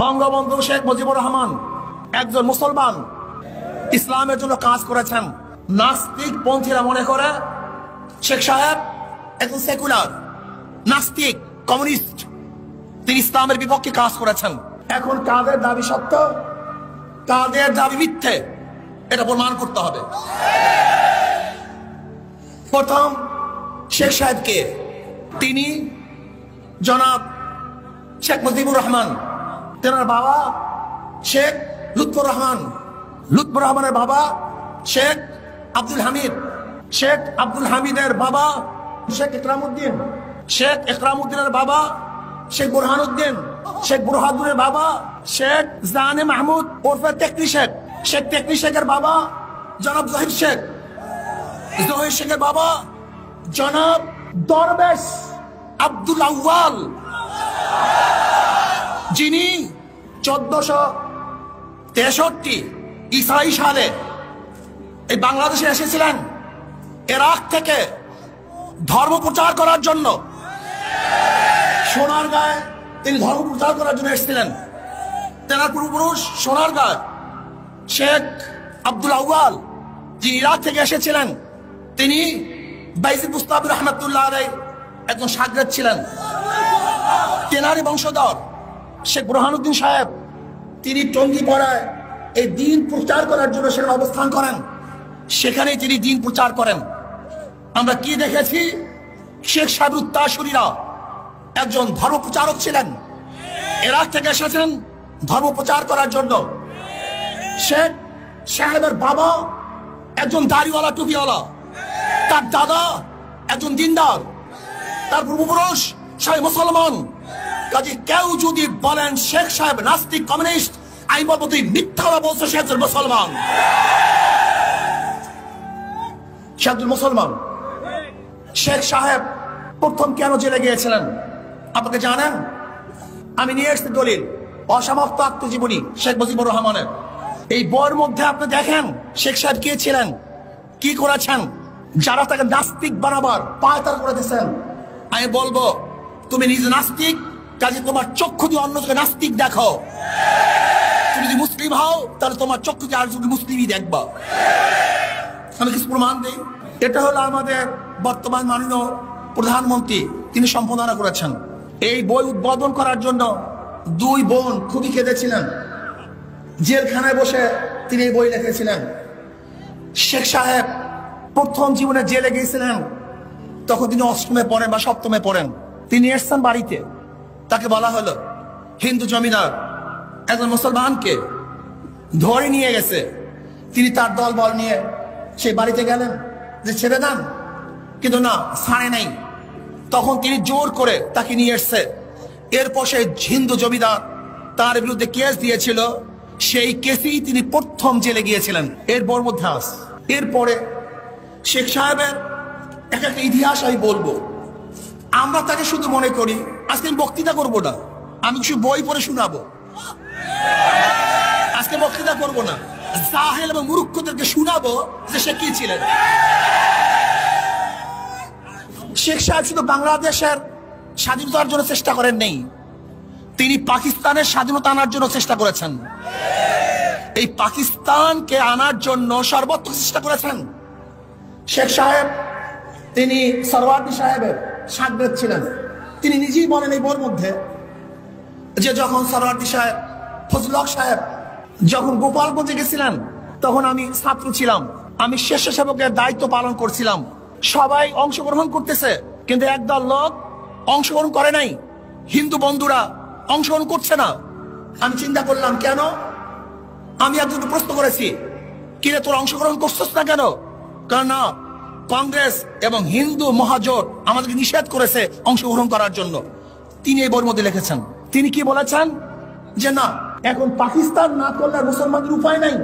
বঙ্গবন্ধু শেখ মুজিবুর রহমান একজন মুসলমান, ইসলামের জন্য কাজ করেছেন। নাস্তিক পন্থীরা মনে করে শেখ সাহেব একজন সেকুলার, নাস্তিক, কমিউনিস্ট, তিনি ইসলামের বিপক্ষে কাজ করেছেন। এখন কাদের দাবি সত্য, কাদের দাবি মিথ্যে, এটা প্রমাণ করতে হবে। প্রথম শেখ সাহেবকে, তিনি জনাব শেখ মুজিবুর রহমান, তেনার বাবা শেখ লুৎফর রহমান, লুৎফর রহমানের বাবা শেখ আব্দুল হামিদ, শেখ আব্দুল হামিদের বাবা শেখ ইকরামউদ্দিন, শেখ ইকরামউদ্দিনের বাবা শেখ বুরহানুদ্দিন, শেখ বুরহানুদ্দিনের বাবা শেখ জানে মাহমুদ ওরফে টেকনি শেখ, শেখ টেকনি শেখের বাবা জনাব জহির শেখ, জহির শেখের বাবা জনাব দরবেশ আব্দুল আউয়াল, যিনি 1463 ইসরাই সালে এই বাংলাদেশে এসেছিলেন ইরাক থেকে ধর্ম প্রচার করার জন্য। সোনারগাঁয়ে তিনি ধর্ম প্রচার করার জন্য এসেছিলেন। তেনার পূর্বপুরুষ সোনারগাঁয় শেখ আব্দুল আউয়াল, যিনি ইরাক থেকে এসেছিলেন, তিনি বাইজিদ বুস্তামি রহমাতুল্লাহ আলাইহি একজন শাগরেদ ছিলেন। তেনারই বংশধর শেখ বুরহানুদ্দিন সাহেব, তিনি টঙ্গীপাড়ায় এই দ্বীন প্রচার করার জন্য সেখানে অবস্থান করেন। সেখানেই তিনি দ্বীন প্রচার করেন। আমরা কি দেখেছি, শেখ সাহেবের উত্তরসূরিরা একজন ধর্ম প্রচারক ছিলেন, ইরাক থেকে এসেছেন ধর্ম প্রচার করার জন্য। শেখ সাহেবের বাবা একজন দাড়িওয়ালা, টুপিওয়ালা, তার দাদা একজন দিনদার, তার পূর্বপুরুষ সবাই মুসলমান। কাজে কেউ যদি বলেন শেখ সাহেব নাস্তিক, কমিউনিস্ট, আমি বলবো তুই মিথ্যা বলছো, সে একজন মুসলমান, সে একজন মুসলমান। শেখ সাহেব প্রথম কেন জেলে গিয়েছিলেন আপনাকে জানেন? আমি নিয়ে এসেছি দলিল, অসমাপ্ত আত্মজীবনী শেখ মুজিবুর রহমানের। এই বইয়ের মধ্যে আপনি দেখেন শেখ সাহেব কে ছিলেন, কি করেছেন, যারা তাকে নাস্তিক বানাবার পায়তারা করে দিয়েছেন। আমি বলবো তুমি নিজে নাস্তিক, কাজে তোমার চক্ষু দিয়ে অন্যকে নাস্তিক দেখো। তুমি যদি মুসলিম হও তাহলে তোমার চক্ষু দিয়ে আরেকজনকে মুসলিমই দেখবা। আমি কিছু প্রমাণ দিই। এটা হলো আমাদের বর্তমান মাননীয় প্রধানমন্ত্রী, তিনি সম্পাদনা করেছেন। এই বই উদ্বোধন করার জন্য দুই বোন খুবই কেঁদেছিলেন। জেলখানায় বসে তিনি এই বই লিখেছিলেন। শেখ সাহেব প্রথম জীবনে জেলে গিয়েছিলেন, তখন তিনি অষ্টমে পড়েন বা সপ্তমে পড়েন। তিনি এসছেন বাড়িতে, তাকে বলা হলো হিন্দু জমিদার একজন মুসলমানকে ধরে নিয়ে গেছে। তিনি তার দল বল নিয়ে সেই বাড়িতে গেলেন যে ছেড়ে দেন, কিন্তু না, ছাড়ে নাই। তখন তিনি জোর করে তাকে নিয়ে এসছে। এরপর সেই হিন্দু জমিদার তার বিরুদ্ধে কেস দিয়েছিল, সেই কেসেই তিনি প্রথম জেলে গিয়েছিলেন। এর বর মধ্যে আস। এরপরে শেখ সাহেবের একটা ইতিহাস আমি বলবো। আমরা তাকে শুধু মনে করি, আজকে আমি বক্তৃতা করবো না, আমি কিছু বই পড়ে শোনাবো। আজকে বক্তৃতা করবো না, জাহেল এবং মূর্খদেরকে শোনাবো যে সে কি ছিলেন। শেখ সাহেব শুধু বাংলাদেশের স্বাধীনতার জন্য চেষ্টা করেন নেই, তিনি পাকিস্তানের স্বাধীনতা আনার জন্য চেষ্টা করেছেন। এই পাকিস্তানকে আনার জন্য সর্বোচ্চ চেষ্টা করেছেন। শেখ সাহেব তিনি সরওয়ার্দী সাহেবের শাগরেদ ছিলেন। তিনি নিজেই বলেন এই বইয়ের মধ্যে যে যখন সরওয়ার্দী সাহেব, ফজলুল হক সাহেব যখন গোপালগঞ্জে গেছিলেন, তখন আমি ছাত্র ছিলাম, আমি স্বেচ্ছাসেবকের দায়িত্ব পালন করছিলাম। সবাই অংশগ্রহণ করতেছে, কিন্তু একদল লোক অংশগ্রহণ করে নাই, হিন্দু বন্ধুরা অংশগ্রহণ করছে না। আমি চিন্তা করলাম কেন? আমি একজনকে প্রশ্ন করেছি, কিরে তোর অংশগ্রহণ করছিস না কেন? কারণ না, কংগ্রেস এবং হিন্দু মহাজোট আমাদেরকে নিষেধ করেছে অংশগ্রহণ করার জন্য। তিনি এই বইয়ের মধ্যে লিখেছেন। তিনি কি বলেছেন যে না, এখন পাকিস্তান না করলে মুসলমানদের উপায় নাই,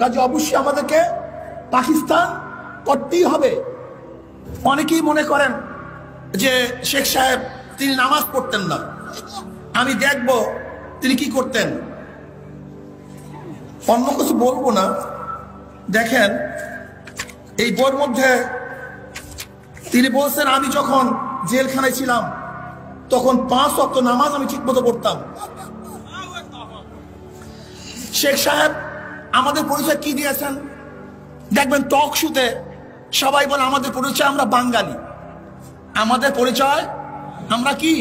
কাজে অবশ্যই আমাদেরকে পাকিস্তান করতেই হবে। অনেকেই মনে করেন যে শেখ সাহেব তিনি নামাজ পড়তেন না। আমি দেখব তিনি কি করতেন। অন্য কিছু বলবো না। দেখেন এই বইয়ের মধ্যে তিনি বলছেন, আমি যখন জেলখানায় ছিলাম তখন 5 ওয়াক্ত নামাজ আমি ঠিক মতো পড়তাম। শেখ সাহেব আমাদের পরিচয় কি দিয়েছেন? দেখবেন টক শুতে সবাই বলে আমাদের পরিচয় আমরা বাঙালি, আমাদের পরিচয় আমরা কি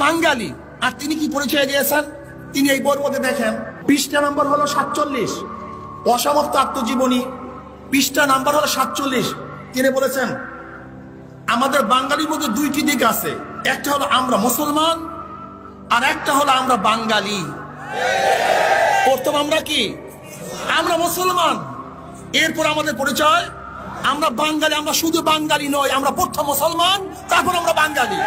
বাঙালি। আর তিনি কি পরিচয় দিয়েছেন? তিনি এই বইয়ের মধ্যে দেখেন পৃষ্ঠা নাম্বার হলো 47, অসমাপ্ত আত্মজীবনী, পৃষ্ঠা নাম্বার হলো 47। তিনি বলেছেন আমাদের বাঙালির মধ্যে দুইটি দিক আছে, একটা হলো আমরা মুসলমান আর একটা হলো আমরা বাঙালি। প্রথম আমরা কি? আমরা মুসলমান, এরপর আমাদের পরিচয় আমরা বাঙালি। আমরা শুধু বাঙালি নয়, আমরা প্রথম মুসলমান, তারপর আমরা বাঙালি।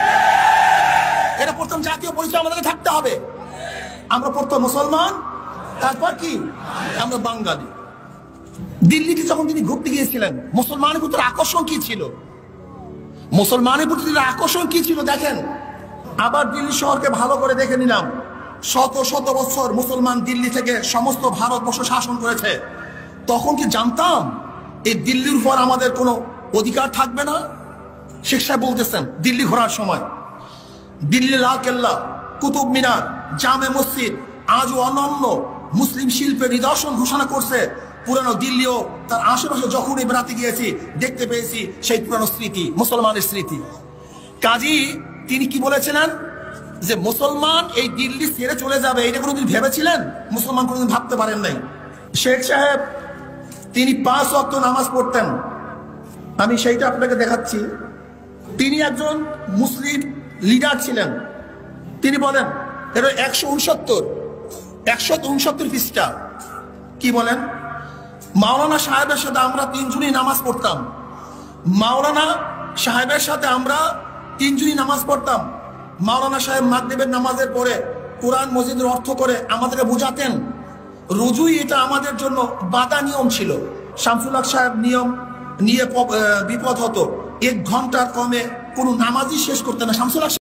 এটা প্রথম জাতীয় পরিচয় আমাদের থাকতে হবে। আমরা প্রথম মুসলমান, তারপর কি আমরা বাঙালি। দিল্লিতে যখন তিনি ঘুরতে গিয়েছিলেন, মুসলমানের প্রতি আকর্ষণ কি ছিল? মুসলমানের প্রতি আকর্ষণ কি ছিল দেখেন। আবার দিল্লি শহরকে ভালো করে দেখে নিলাম। শত শত বছর মুসলমান দিল্লি থেকে সমস্ত ভারতবর্ষ শাসন করেছে। তখন কি জানতাম এই দিল্লির উপর আমাদের কোনো অধিকার থাকবে না? শেখ সাহেব বলতেছেন দিল্লি ঘোরার সময় দিল্লি লাল কেল্লা, কুতুব মিনার, জামে মসজিদ আজও অনন্য মুসলিম শিল্পের নিদর্শন ঘোষণা করছে। পুরানো দিল্লিও তার আশেপাশে যখনই বেড়াতে গিয়েছি দেখতে পেয়েছি সেই পুরানো স্মৃতি, মুসলমানের স্মৃতি। কাজী তিনি কি বলেছিলেন যে মুসলমান এই দিল্লি ছেড়ে চলে যাবে, এটা কোনোদিন ভেবেছিলেন? মুসলমান কোনোদিন ভাবতে পারেন নাই। শেখ সাহেব তিনি 5 ওয়াক্ত নামাজ পড়তেন। আমি সেইটা আপনাকে দেখাচ্ছি। তিনি একজন মুসলিম লিডার ছিলেন। তিনি বলেন এটা 169 পৃষ্ঠা। কি বলেন? মাওলানা সাহেবের সাথে আমরা 3 জনই নামাজ পড়তাম। মাওলানা সাহেবের সাথে আমরা 3 জনই নামাজ পড়তাম। মাওলানা সাহেব মাগরিবের নামাজের পরে কোরআন মজিদের অর্থ করে আমাদেরকে বুঝাতেন। রোজই এটা আমাদের জন্য বাধা নিয়ম ছিল। শামসুল হক সাহেব নিয়ম নিয়ে বিপদ হতো, 1 ঘন্টার কমে কোনো নামাজই শেষ করতে না। শামসুল হক